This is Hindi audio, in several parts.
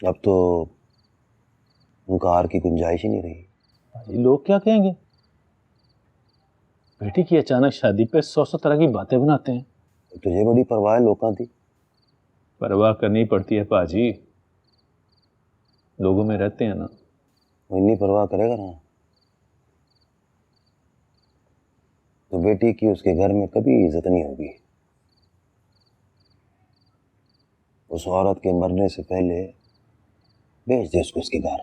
अब तो उनका हार की गुंजाइश ही नहीं रही। भाई लोग क्या कहेंगे? बेटी की अचानक शादी पे 100 तरह की बातें बनाते हैं। तुझे बड़ी परवाह है लोगों की। परवाह करनी पड़ती है पाजी, लोगों में रहते हैं ना। वो इतनी परवाह करेगा ना तो बेटी की उसके घर में कभी इज्जत नहीं होगी। उस औरत के मरने से पहले भेज दे उसको उसके घर।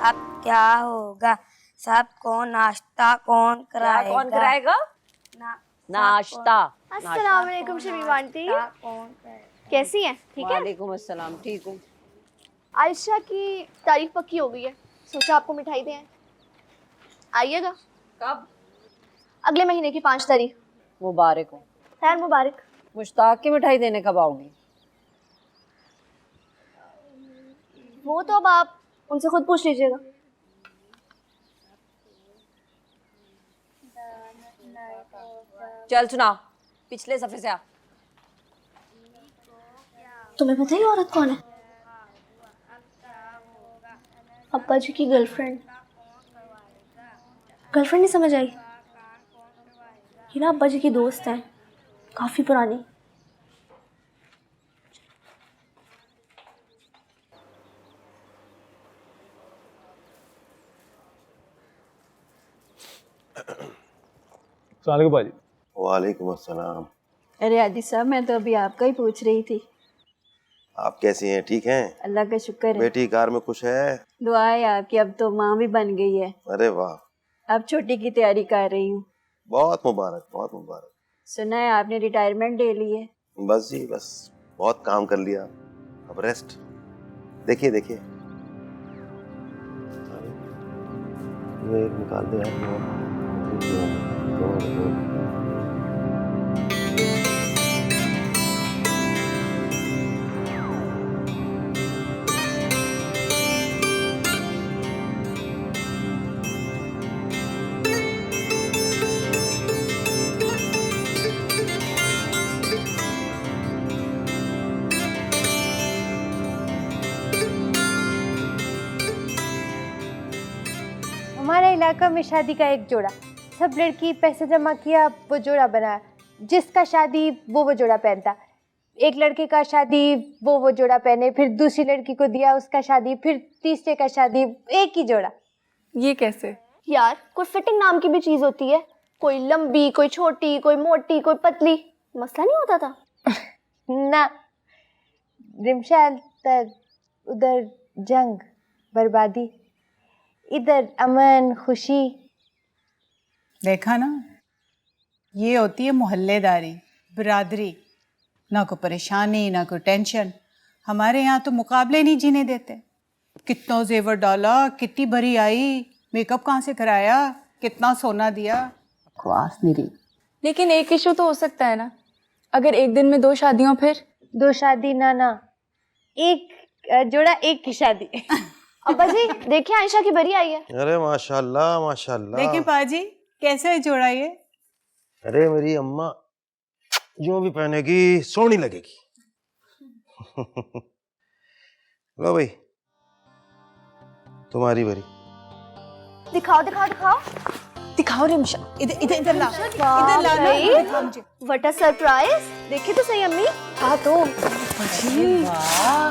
अब क्या होगा? सबको नाश्ता कौन कराएगा? कौन कराएगा? नाश्ता। अस्सलाम वालेकुम शमीम आंटी, कैसी हैं? ठीक है। वालेकुम अस्सलाम, ठीक हूँ। आयशा की तारीफ पक्की हो गई है, सोचा आपको मिठाई दें। आइएगा। कब? अगले महीने की 5 तारीख। मुबारक हो। खैर मुबारक। मुश्ताक की मिठाई देने कब आओगी? वो तो अब आप उनसे खुद पूछ लीजिएगा। चल सुना, पिछले सफे से आ। तुम्हें पता है औरत कौन है? अब्बा जी की गर्लफ्रेंड। गर्लफ्रेंड नहीं समझ आई? ये ना अब्बा जी की दोस्त है, काफी पुरानी। अस्सलाम वालेकुम भाजी। वालेकुम अस्सलाम। अरे आदि साहब, मैं तो अभी आपका ही पूछ रही थी। आप कैसी हैं? ठीक हैं? अल्लाह का शुक्र है। बेटी कार में खुश है? दुआ है आपकी, अब तो माँ भी बन गई है। अरे वाह। अब छोटी की तैयारी कर रही हूँ। बहुत मुबारक, बहुत मुबारक। सुना है आपने रिटायरमेंट ले ली है? बस जी बस, बहुत काम कर लिया, अब रेस्ट। देखिए देखिए, ये निकाल दे यार। हमारे इलाका में शादी का एक जोड़ा, सब लड़की पैसे जमा किया, वो जोड़ा बनाया, जिसका शादी वो जोड़ा पहनता। एक लड़के का शादी वो जोड़ा पहने, फिर दूसरी लड़की को दिया उसका शादी, फिर तीसरे का शादी, एक ही जोड़ा। ये कैसे? यार कोई फिटिंग नाम की भी चीज होती है, कोई लंबी, कोई छोटी, कोई मोटी, कोई पतली। मसला नहीं होता था? ना, रिमशाल तक उधर जंग बर्बादी, इधर अमन खुशी। देखा ना, ये होती है मोहल्लेदारी, बिरादरी। ना कोई परेशानी, ना कोई टेंशन। हमारे यहाँ तो मुकाबले नहीं जीने देते। कितना जेवर डाला, कितनी भरी आई, मेकअप कहाँ से कराया, कितना सोना दिया, बकवास नहीं रही। लेकिन एक इशू तो हो सकता है ना, अगर एक दिन में 2 शादियों फिर? 2 शादी ना, एक जोड़ा एक की शादी। अब्बा जी देखिए, आयशा की बरी आई है। अरे माशाल्लाह माशाल्लाह। देखिए पाजी, कैसे है जोड़ा ये? अरे मेरी अम्मा जो भी पहनेगी सोनी लगेगी। लो भाई, तुम्हारी बरी। दिखाओ दिखाओ दिखाओ दिखाओ रिमशा। इधर इधर इधर ला, इधर ला ना, दिखा मुझे। What a surprise. देखिए तो सही अम्मी। हाँ तो वाह,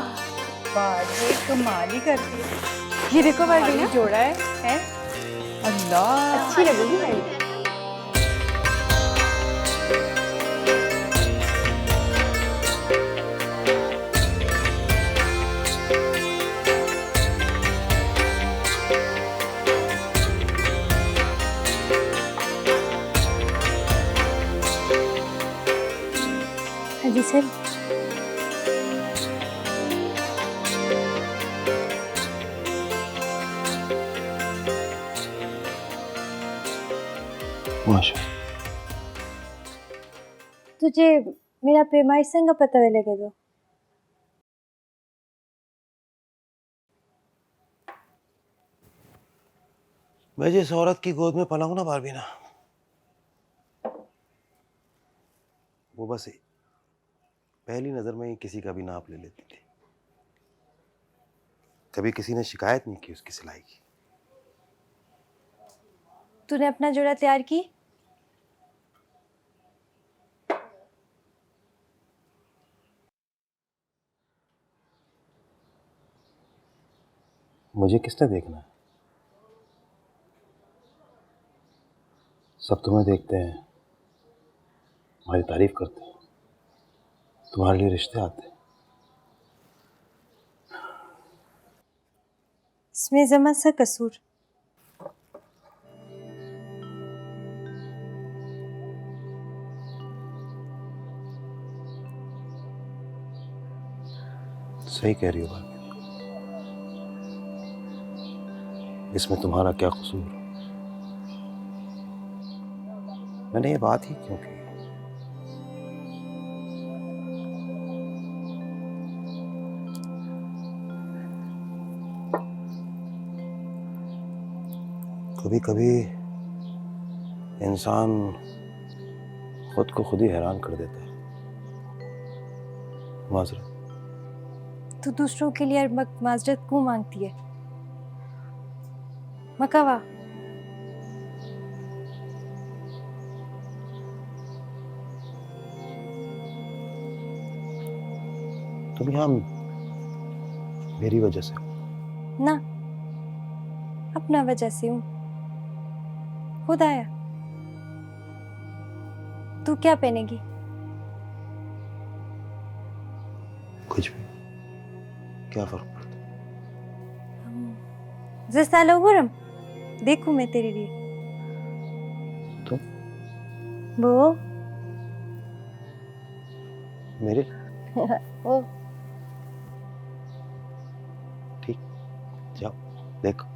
बाजी कमाल ही करती है। ये देखो ये जोड़ा है? अल्लाह, अच्छी लगेगी भाई। जी सर। माशा। तुझे मेरा पैमाइश संग पता लगे दो। मैं जिस औरत की गोद में पला हूं ना बारबीना, वो बस पहली नजर में ही किसी का भी नाप ले लेती थी। कभी किसी ने शिकायत नहीं की उसकी सिलाई की। तूने अपना जोड़ा तैयार की? मुझे किसने देखना है? सब तुम्हें देखते हैं, तुम्हारी तारीफ करते हैं, तुम्हारे लिए रिश्ते आते हैं। इसमें जमा सा कसूर। सही कह रही हो बात। इसमें तुम्हारा क्या कसूर? मैंने ये बात ही क्यों की? कभी कभी इंसान खुद को खुद ही हैरान कर देता है। माजरत। तू दूसरों के लिए माजरत क्यों मांगती है? मकावा, तुम यहाँ मेरी वजह से? ना, अपना वजह से हूँ। खुद आया। तू क्या पहनेगी? कुछ भी, क्या फर्क पड़ता? जैसा गरम देखूं मैं तेरे लिए। तुम? वो मेरे? ओ ठीक, जाओ देखो।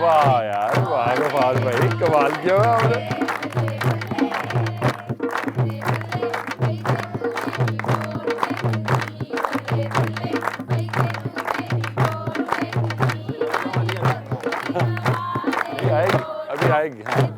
वाह यार, वाह गफार भाई, कमाल किया हुआ आपने। अभी आएगी हाँ।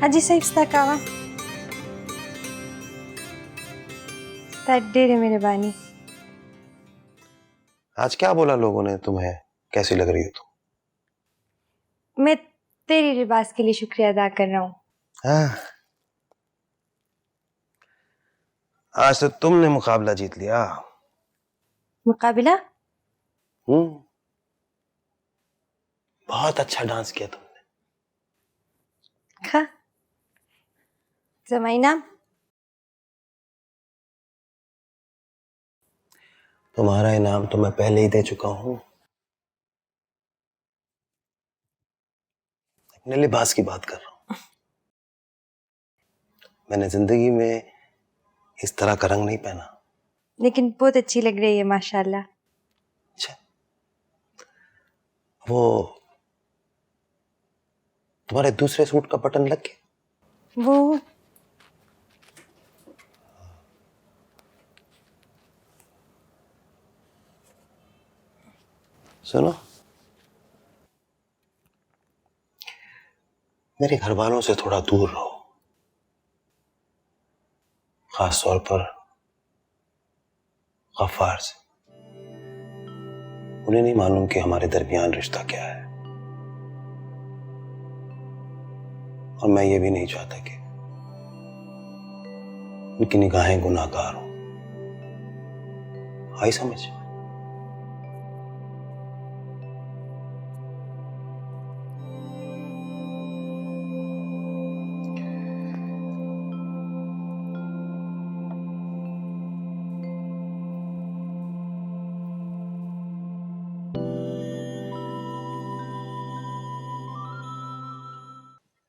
Haji Saib Stakawan. डेरे मेरे बानी। आज क्या बोला लोगों ने तुम्हें? कैसी लग रही हो तुम? मैं तेरी लिबास के लिए शुक्रिया अदा कर रहा हूँ। हाँ। आज तो तुमने मुकाबला जीत लिया। मुकाबला? बहुत अच्छा डांस किया तुमने। खा जमाई नाम? तुम्हारा इनाम तो मैं पहले ही दे चुका हूं। अपने लिबास की बात कर रहा हूं। मैंने जिंदगी में इस तरह का रंग नहीं पहना। लेकिन बहुत अच्छी लग रही है माशाल्लाह। अच्छा, वो तुम्हारे दूसरे सूट का बटन लग गया? वो सुनो, मेरे घर वालों से थोड़ा दूर रहो, खास तौर पर गफ्फार से। उन्हें नहीं मालूम कि हमारे दरमियान रिश्ता क्या है, और मैं ये भी नहीं चाहता कि उनकी निगाहें गुनाहगार हो। आई समझ?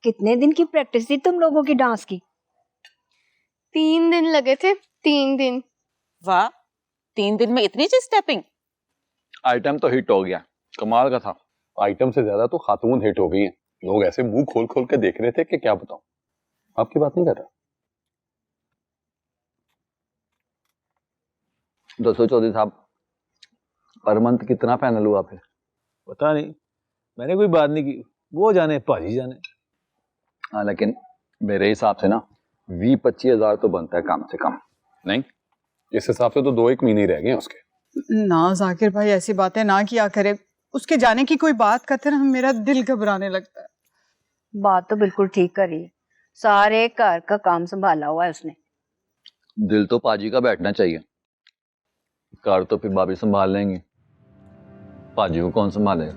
कितने दिन की प्रैक्टिस थी तुम लोगों की डांस की? 3 दिन लगे थे, 3 दिन। वाह, 3 दिन में इतनी सी स्टेपिंग। आइटम तो हिट हो गया, कमाल का था। आइटम से ज्यादा तो खातून हिट हो गई हैं। लोग ऐसे मुंह खोल खोल के देख रहे थे कि क्या बताऊं। आपकी बात नहीं कर रहा। 200 चौधरी साहब, पर मंथ कितना फाइनल हुआ फिर? पता नहीं, मैंने कोई बात नहीं की, वो जाने, पाजी जाने। हाँ, लेकिन मेरे हिसाब से ना 20-25 हजार तो बनता है कम से कम। नहीं, इस हिसाब से तो 2-1 महीने रह गए उसके। ना जाकिर भाई, ऐसी बातें ना किया करे। उसके जाने की कोई बात करते ना मेरा दिल घबराने लगता है। बात तो बिल्कुल ठीक करी है, सारे घर का काम संभाला हुआ है उसने। दिल तो पाजी का बैठना चाहिए। कार तो फिर भाभी संभाल लेंगे, पाजी को कौन संभालेगा?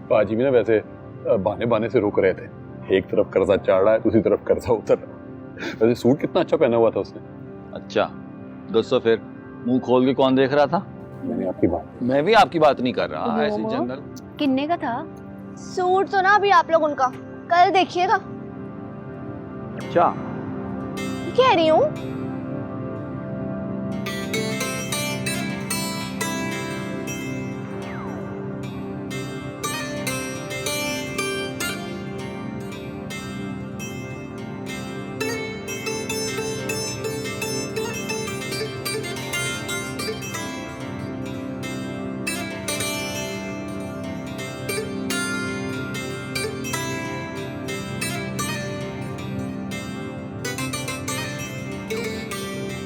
पाजी भी ना वैसे बहाने बहाने से रुक रहे थे। एक तरफ कर्जा चढ़ रहा है, दूसरी तरफ कर्जा उतर रहा है। वैसे सूट कितना अच्छा पहना हुआ था उसने। अच्छा, 200 फिर मुंह खोल के कौन देख रहा था? मैंने आपकी बात। मैं भी आपकी बात नहीं कर रहा, ऐसे जनरल। किन्ने का था सूट तो ना अभी आप लोग उनका कल देखिएगा। अच्छा, कह रही हूँ।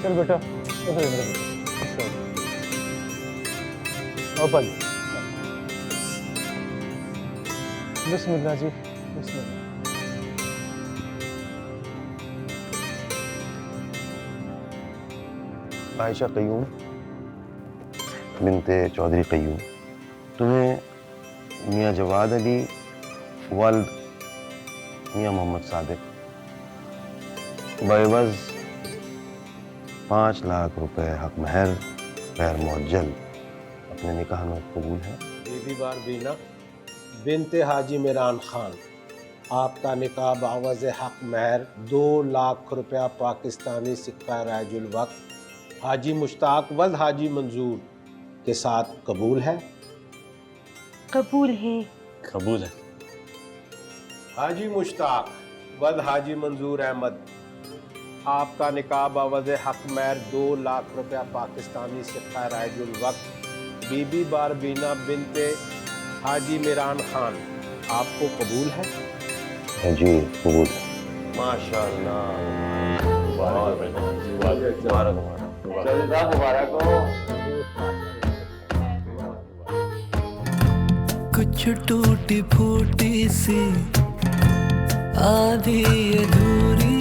चल बेटा, पाजी, बिस्मिल्लाह जी, बिस्मिल्लाह। आयशा कयूम बिनते चौधरी कयूम, तुम्हें मियाँ जवाद अली वालिद मियाँ मोहम्मद सादिक बएवज़ 5 लाख रुपए हक महर गैर मुअज्जल अपने निकाह में कबूल है। बीबी बार बीना बिनते हाजी मिरान खान, आपका निकाह बावज़ हक महर 2 लाख रुपया पाकिस्तानी सिक्का राजुल वक्त हाजी मुश्ताक वल्द हाजी मंजूर के साथ कबूल है? कबूल है। कबूल है। हाजी मुश्ताक वल्द हाजी मंजूर अहमद, आपका निकाह बावज़ हक महर 2 लाख रुपया पाकिस्तानी सिक्का राजुल वक्त बीबी बार बीना बिनते हाजी मिरान खान, आपको कबूल है? जी कबूल है। माशाल्लाह, मुबारक हो। कुछ टूटी फूटी सी आधी अधूरी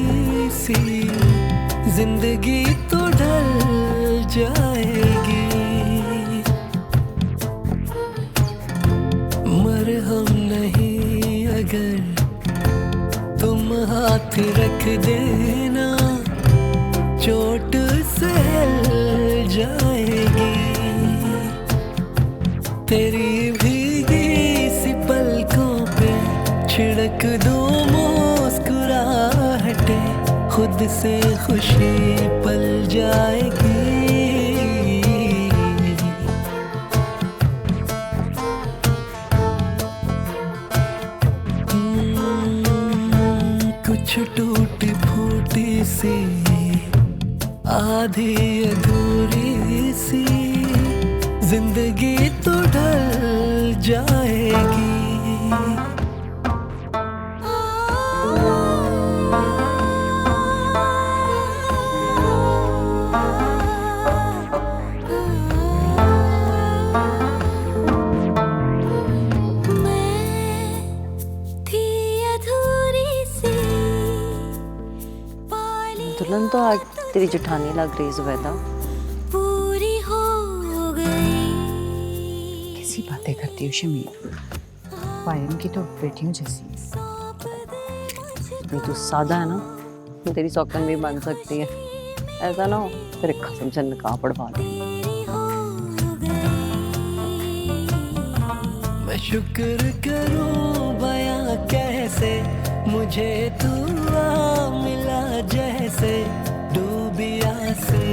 सी जिंदगी तो ढल जाएगी, मरहम नहीं अगर तुम हाथ रख देना, चोट सहल जाएगी। तेरी भीगी सी पलकों पे छिड़क दो मुस्कुराहटे, खुद से खुशी पल जाएगी। कुछ टूटी फूटी सी आधी अधूरी सी जिंदगी तो ढल जाएगी। दुल्हन तो आज तेरी जेठानी लग रही जुबैदा। पूरी हो गई। कैसी बातें करती हो शमीर, पायम की तो बेटियों जैसी। ये तू सादा है ना, तो तेरी सौकन भी बन सकती है। ऐसा ना हो तेरे कसम से निकाह पढ़वा दे। मैं शुक्र करूं बयां कैसे, मुझे तू मिला जैसे डूबिया से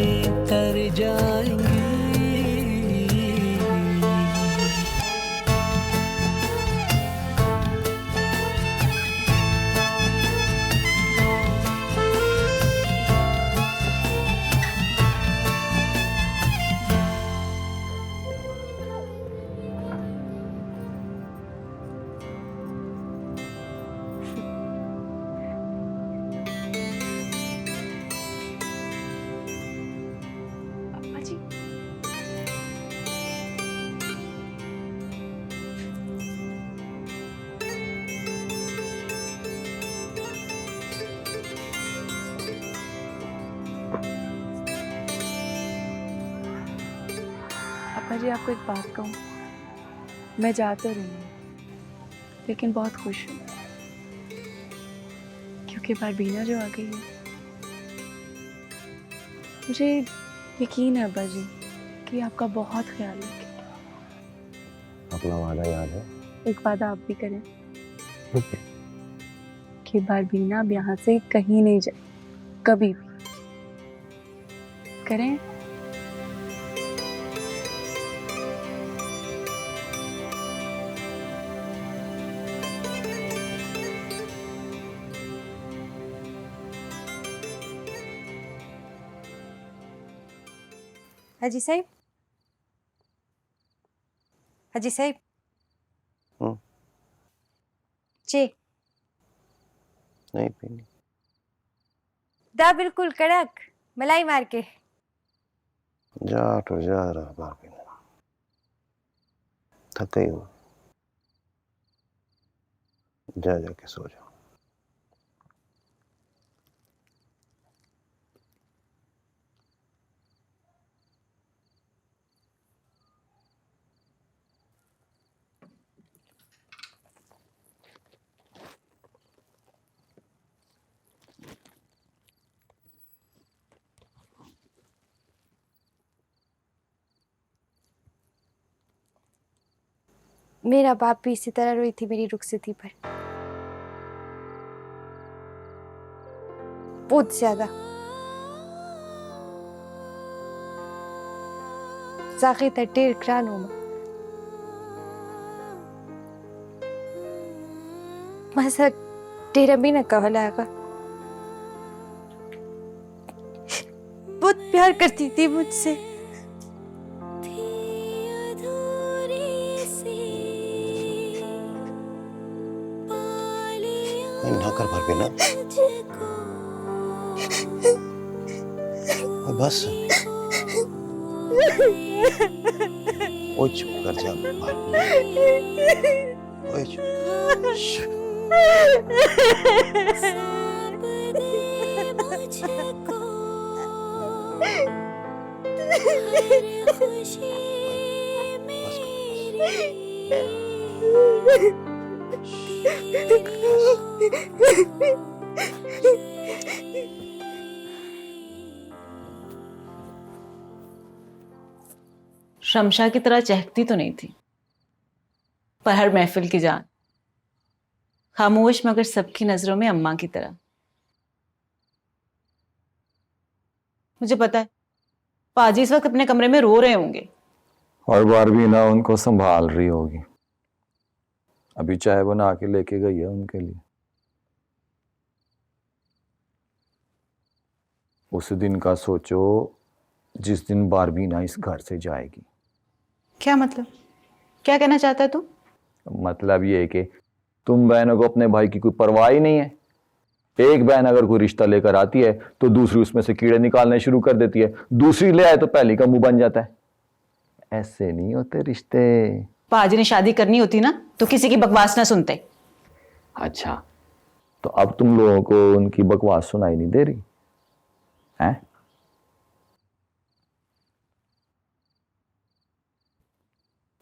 तर जाएंगी। अब्बा जी आपको एक बात कहूँ, मैं जा तो रही हूँ लेकिन बहुत खुश हूँ, क्योंकि बारबीना जो आ गई है, मुझे यकीन है अब्बा जी कि आपका बहुत ख्याल रखेंगे। अपना वादा याद है? एक वादा आप भी करें कि बारबीना अब यहाँ से कहीं नहीं जाए, कभी भी। करें? हाजी साहब, हाजी साहब, चे नहीं पीनी। दा बिल्कुल कड़क मलाई मार के। जा तो जा रहा बार पीना, थक गई हो, जा जाके सो जाओ। मेरा बाप भी इसी तरह रोई थी मेरी रुखसती पर, बहुत ज्यादा। जाके टेर क्रान हूँ मसा टेरा भी न कहला का। बहुत प्यार करती थी मुझसे। ना कर बार पीना। मुझको बस ओ चुप कर जा। ओए चुप। सौंप दे मुझको हर खुशी शमशा की तरह चहकती तो नहीं थी, पर हर महफिल की जान, खामोश मगर सबकी नजरों में अम्मा की तरह। मुझे पता है पाजी इस वक्त अपने कमरे में रो रहे होंगे और बारबी ना उनको संभाल रही होगी। अभी चाय बना के लेके गई है उनके लिए। उस दिन का सोचो जिस दिन बारबी ना इस घर से जाएगी। क्या मतलब? क्या कहना चाहता है तू? मतलब ये है कि तुम बहनों को अपने भाई की कोई परवाह ही नहीं है। एक बहन अगर कोई रिश्ता लेकर आती है तो दूसरी उसमें से कीड़े निकालने शुरू कर देती है, दूसरी ले आए तो पहली का मुंह बन जाता है। ऐसे नहीं होते रिश्ते। पाजी ने शादी करनी होती ना तो किसी की बकवास ना सुनते। अच्छा, तो अब तुम लोगों को उनकी बकवास सुनाई नहीं दे रही है?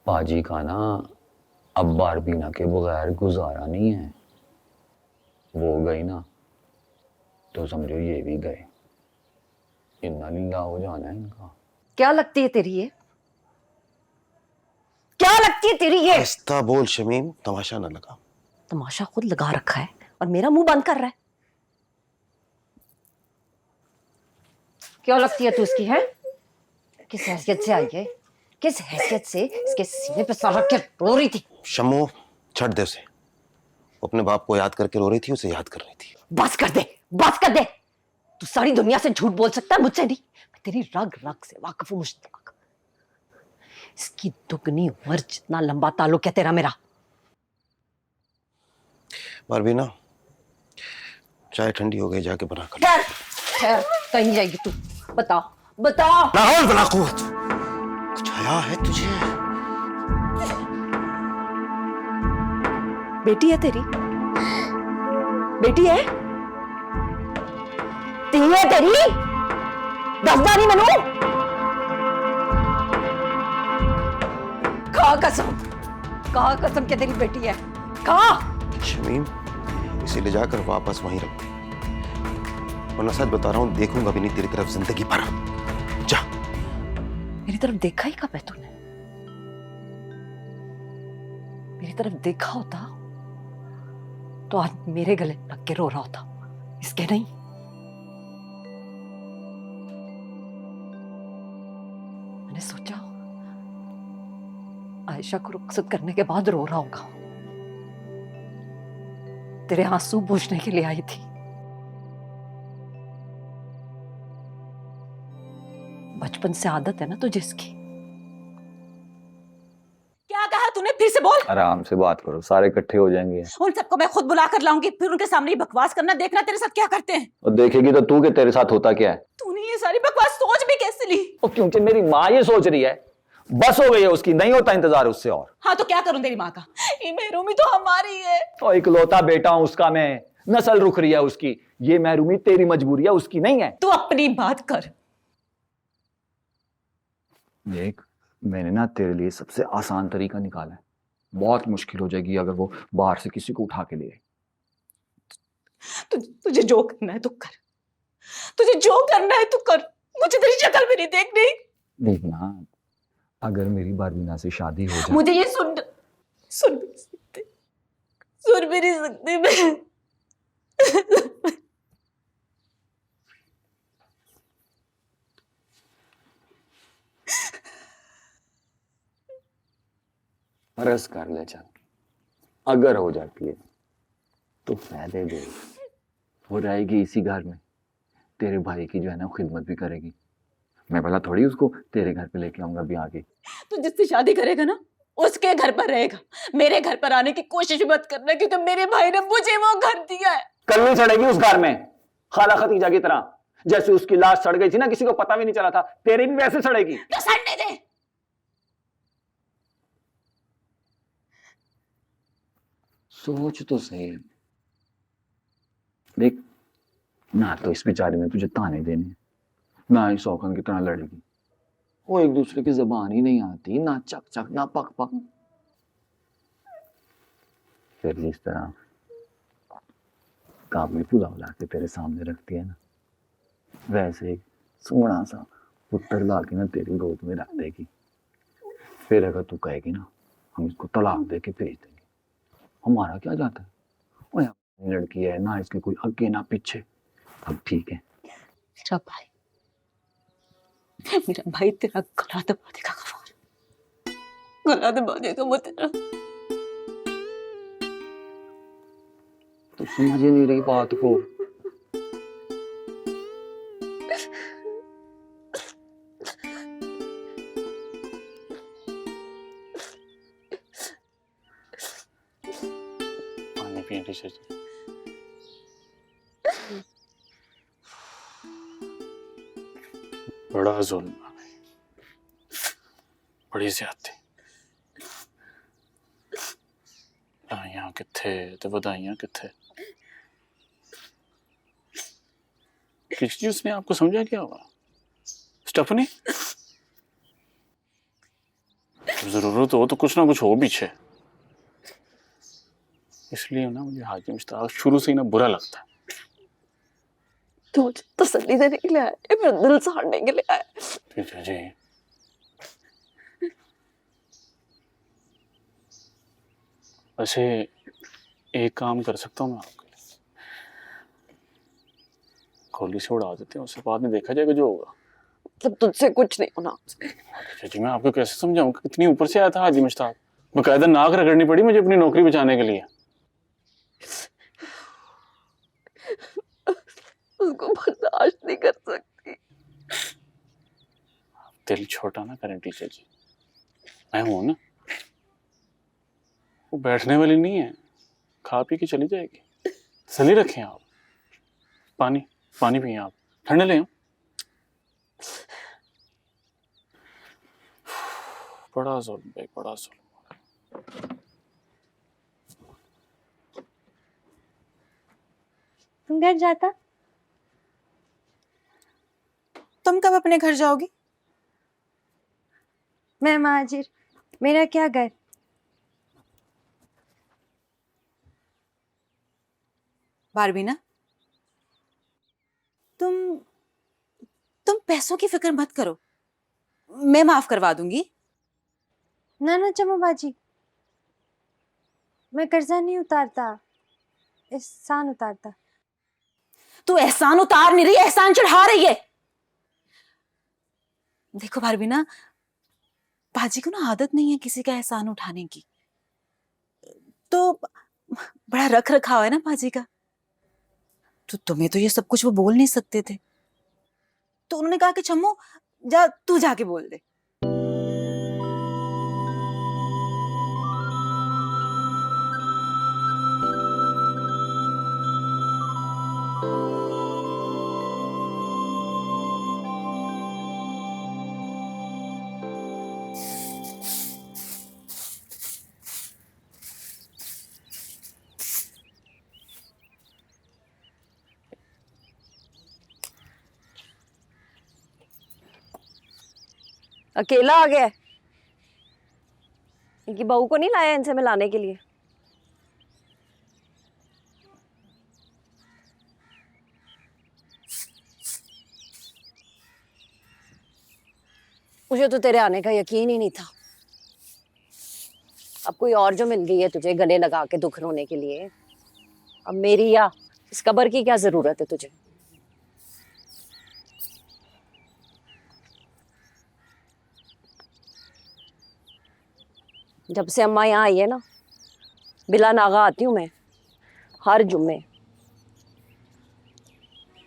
पाजी का ना अब बारबीना के बगैर गुजारा नहीं है। वो गई ना तो समझो ये भी गए। इन्ना लीला हो जाना है इनका। क्या लगती है तेरी ये? क्या लगती है तेरी ये? आहिस्ता बोल शमीम, तमाशा ना लगा। तमाशा खुद लगा रखा है और मेरा मुंह बंद कर रहा है। क्या लगती है तू इसकी है? किस हैसियत से आई है? किस हैसियत से इसके सीने पे सर रख के रो रही थी? शम्मू छੱਡ दे उसे। वो अपने बाप को याद करके रो रही थी, उसे याद कर रही थी। बस कर दे, बस कर दे। तू सारी दुनिया से झूठ बोल सकता है, मुझसे नहीं। मैं तेरी रग रग से वाकिफ हूं मुश्ताक। इसकी दुगनी उम्र जितना लंबा ताल्लुक है तेरा मेरा। बारबीना चाय ठंडी हो गई, जाके बना कर। ठहर ठहर, कहीं जाएगी तू? बताओ बताओ। ला हौल वला कुव्वत, कुछ हया है तुझे? बेटी है तेरी? बेटी है? धी है तेरी? दसदा नहीं मैनू? खा कसम के तेरी बेटी है। खा। शमीम इसे ले जाकर वापस वहीं रख, वरना सच बता रहा हूं देखूंगा भी नहीं तेरी तरफ जिंदगी भर। जा। मेरी तरफ देखा ही कब है तूने? मेरी तरफ देखा होता तो आज मेरे गले लग के रो रहा होता, इसके नहीं। मैंने सोचा आयशा को रुखसत करने के बाद रो रहा होगा। तेरे आंसू पूछने के लिए आई थी। बचपन से आदत है ना तुझे इसकी। क्या कहा तूने? फिर से बोल। आराम से बात करो, सारे इकट्ठे हो जाएंगे। उन सबको मैं खुद बुला कर लाऊंगी, फिर उनके सामने ही बकवास करना, देखना तेरे साथ क्या करते हैं। और देखेगी तो तू कि तेरे साथ होता क्या है। तूने ये सारी बकवास सोच भी कैसे ली? और क्योंकि मेरी माँ ये सोच रही है, बस हो गई है उसकी, नहीं होता इंतजार उससे और। हाँ तो क्या करूं तेरी माँ का? ये महरूमी तो हमारी है। और इकलौता बेटा हूं उसका मैं, नस्ल रुक रही है उसकी। ये महरूमी तेरी मजबूरी है, उसकी नहीं है। तू अपनी बात कर। देख, मैंने ना तेरे लिए सबसे आसान तरीका निकाला है। बहुत मुश्किल हो जाएगी अगर वो बाहर से किसी को उठा के ले आए। तुझे जो करना है तू कर, तुझे जो करना है तू कर, मुझे तेरी शक्ल भी नहीं देखनी। देखना, अगर मेरी बारबीना से शादी हो जाए। मुझे ये सुन भी नहीं सकती, सुन भी नहीं सकती मैं। फर्ज कर ले चल, अगर हो जाती है तो फायदे दे, हो जाएगी इसी घर में। तेरे भाई की जो है ना खिदमत भी करेगी। मैं भला थोड़ी उसको तेरे घर पे लेके आऊंगा भी आगे। तू जिससे शादी करेगा ना उसके घर पर रहेगा। मेरे घर पर आने की कोशिश मत करना, क्योंकि मेरे भाई ने मुझे वो घर दिया है। कल सड़ेगी उस घर में, खाला खतीजा की तरह। जैसे उसकी लाश सड़ गई थी ना, किसी को पता भी नहीं चला था, तेरी भी वैसे सड़ेगी। तो सड़ने दे। सोच तो सही। देख ना, तो इस बेचारे ने तुझे ताने देने, ना ही शौकन की तरह लड़ेगी। वो एक दूसरे की जबान ही नहीं आती, ना चक चक ना पक पक। फिर जिस तरह काबुली पुलाव ला के तेरे सामने रखती है ना, वैसे एक सोना सा पुत्र ला के ना तेरी गोद में रख देगी। फिर अगर तू कहेगी ना हम इसको तलाक दे के भेज देंगे, हमारा क्या जाता है? वो लड़की है ना, इसके कोई आगे ना पीछे। अब ठीक है। मेरा भाई तेरा गला दबा देगा गफार, गला दबा देगा वो तेरा। तो समझ ही नहीं रही बात को। पानी पिए टीचर जी। बड़ा जुल्म, बड़ी ज्यादती। बधाइयां किथे ते बधाइयां किथे। किसी उसने आपको समझा क्या होगा? स्टेफनी, जरूरत हो तो कुछ ना कुछ हो पीछे। इसलिए ना मुझे हाजी मुश्ताक शुरू से ही ना बुरा लगता है। तो मुझे तसल्ली देने के लिए आया, मेरा दिल सहारने के लिए आया। टीचर जी, वैसे एक काम कर सकता हूँ मैं आपके लिए। गोली से उड़ा देते हैं, उससे बाद में देखा जाएगा जो होगा। मतलब तुझसे कुछ नहीं होना। टीचर जी, मैं आपको कैसे समझाऊं? कितनी ऊपर से आया था हाजी मुश्ताक, बकायदा नाक रगड़नी पड़ी मुझे अपनी नौकरी बचाने के लिए। उसको बर्दाश्त नहीं कर सकती। दिल छोटा ना करें टीचर जी, मैं हूं ना। वो बैठने वाली नहीं है, खा पी के चली जाएगी। तसल्ली रखें आप। पानी पानी पिए आप, ठंडे लें। बड़ा जुल्म भाई, बड़ा जुल्म। तुम घर जाता? तुम कब अपने घर जाओगी? मैं महाजिर, मेरा क्या घर। बारबीना, तुम पैसों की फिक्र मत करो, मैं माफ करवा दूंगी। ना चमो बाजी, मैं कर्जा नहीं उतारता, एहसान उतारता। तू एहसान उतार नहीं रही, एहसान चढ़ा रही है। देखो बारबीना, बाजी को ना आदत नहीं है किसी का एहसान उठाने की। तो बड़ा रख रखाव है ना बाजी का। तो तुम्हें तो ये सब कुछ वो बोल नहीं सकते थे, तो उन्होंने कहा कि छम्मू जा, तू जाके बोल दे। अकेला आ गया है? इनकी बहू को नहीं लाया इनसे मिलाने के लिए? मुझे तो तेरे आने का यकीन ही नहीं था। अब कोई और जो मिल गई है तुझे गले लगा के दुख रोने के लिए। अब मेरी या इस कब्र की क्या जरूरत है तुझे? जब से अम्मा यहाँ आई है ना, बिला नागा आती हूँ मैं हर जुम्मे।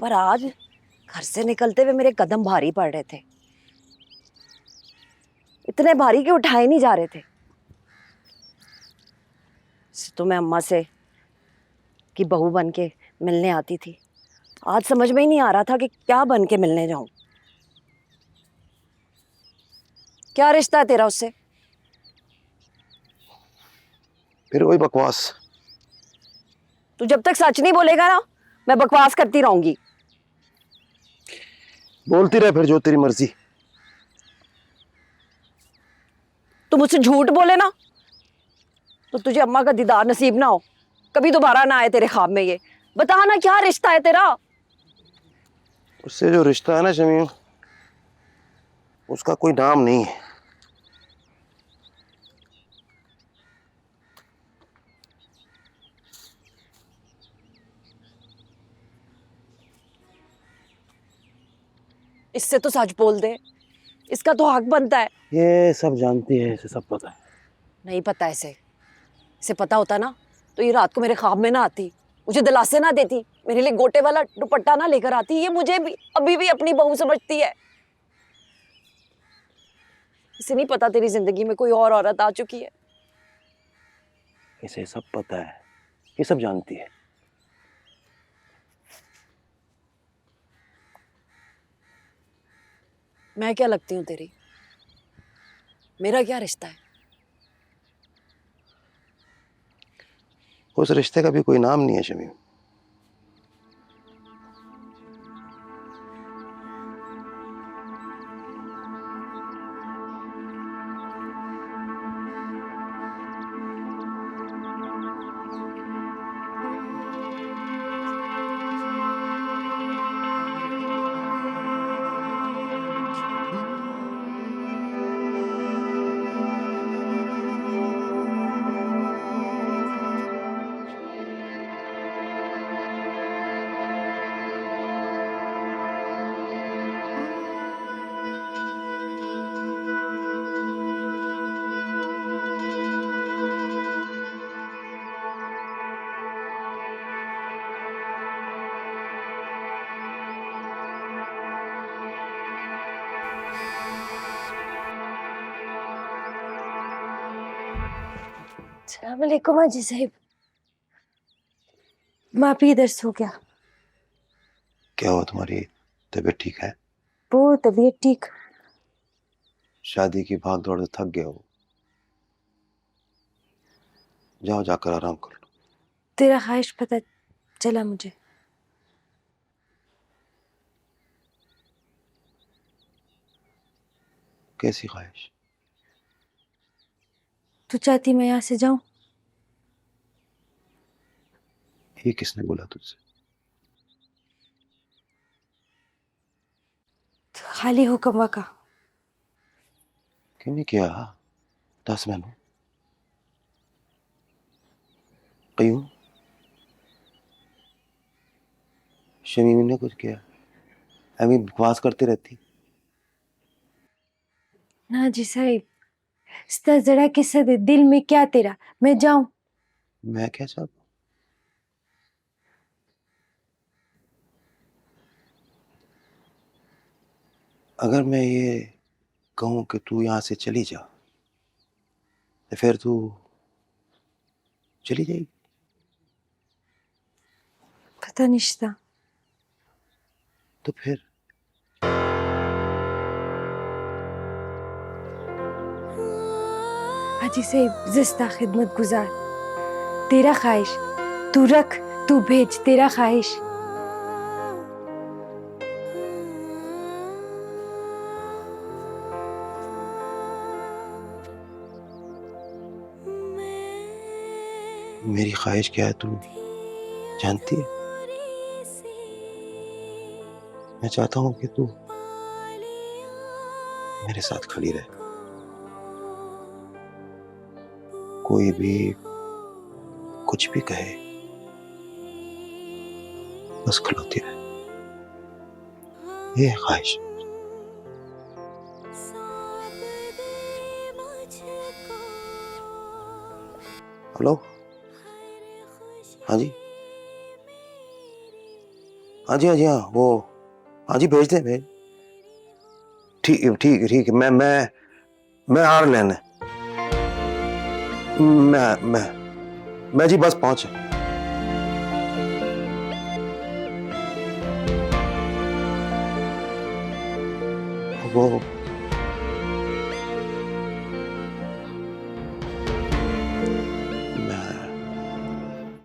पर आज घर से निकलते हुए मेरे कदम भारी पड़ रहे थे, इतने भारी कि उठाए नहीं जा रहे थे। तो मैं अम्मा से कि बहू बन के मिलने आती थी, आज समझ में ही नहीं आ रहा था कि क्या बन के मिलने जाऊं। क्या रिश्ता है तेरा उससे? फिर वही बकवास। तू जब तक सच नहीं बोलेगा ना, मैं बकवास करती रहूंगी। बोलती रहे फिर, जो तेरी मर्जी। तू मुझसे झूठ बोले ना तो तुझे अम्मा का दीदार नसीब ना हो, कभी दोबारा ना आए तेरे ख्वाब में। ये बता ना, क्या रिश्ता है तेरा? उससे जो रिश्ता है ना शमीम, उसका कोई नाम नहीं है। इससे तो सच बोल दे, इसका तो हक बनता है। ये सब जानती है, इसे सब पता है। नहीं पता इसे पता होता ना तो ये रात को मेरे ख्वाब में ना आती, मुझे दिलासे ना देती, मेरे लिए गोटे वाला दुपट्टा ना लेकर आती। ये मुझे भी अभी भी अपनी बहू समझती है। इसे नहीं पता तेरी जिंदगी में कोई और औरत आ चुकी है। इसे सब पता है, ये सब जानती है। मैं क्या लगती हूँ तेरी? मेरा क्या रिश्ता है? उस रिश्ते का भी कोई नाम नहीं है शमीम। अस्सलाम वालेकुम हाजी साहब। माफी इधर सो गया। क्या हुआ, तुम्हारी तबीयत ठीक है? वो तबीयत ठीक। शादी की भाग दौड़ से थक गया हो, जाओ जाकर आराम कर लो। तेरा ख्वाहिश पता चला मुझे। कैसी ख्वाहिश? तू चाहती मैं यहाँ से जाऊं? ये किसने बोला तुझसे? खाली हुक्म का। क्यों नहीं किया? दस मैनू क्यों? शमीम ने कुछ किया? अभी बकवास करती रहती। ना जी साहब, इसका जरा किस्सा दे, दिल में क्या तेरा? मैं जाऊं? मैं क्या चाहता हूं? अगर मैं ये कहूं कि तू यहां से चली जा, तो फिर तू चली जाएगी? पता नहीं। तो फिर हाजी साहब, जिस्ता खिदमत गुजार, तेरा ख्वाहिश तू रख, तू भेज, तेरा ख्वाहिश। मेरी ख्वाहिश क्या है तू जानती है? मैं चाहता हूं कि तू मेरे साथ खड़ी रहे, कोई भी कुछ भी कहे, बस खड़ोती रहे। ये है ख्वाहिश। हेलो, हाँ जी, हाँ जी, हाँ जी, हाँ वो, हाँ जी, भेज दें, भेज। ठीक ठीक ठीक है, मैं आ रहा लेने। मैं मैं जी बस पहुंचे। वो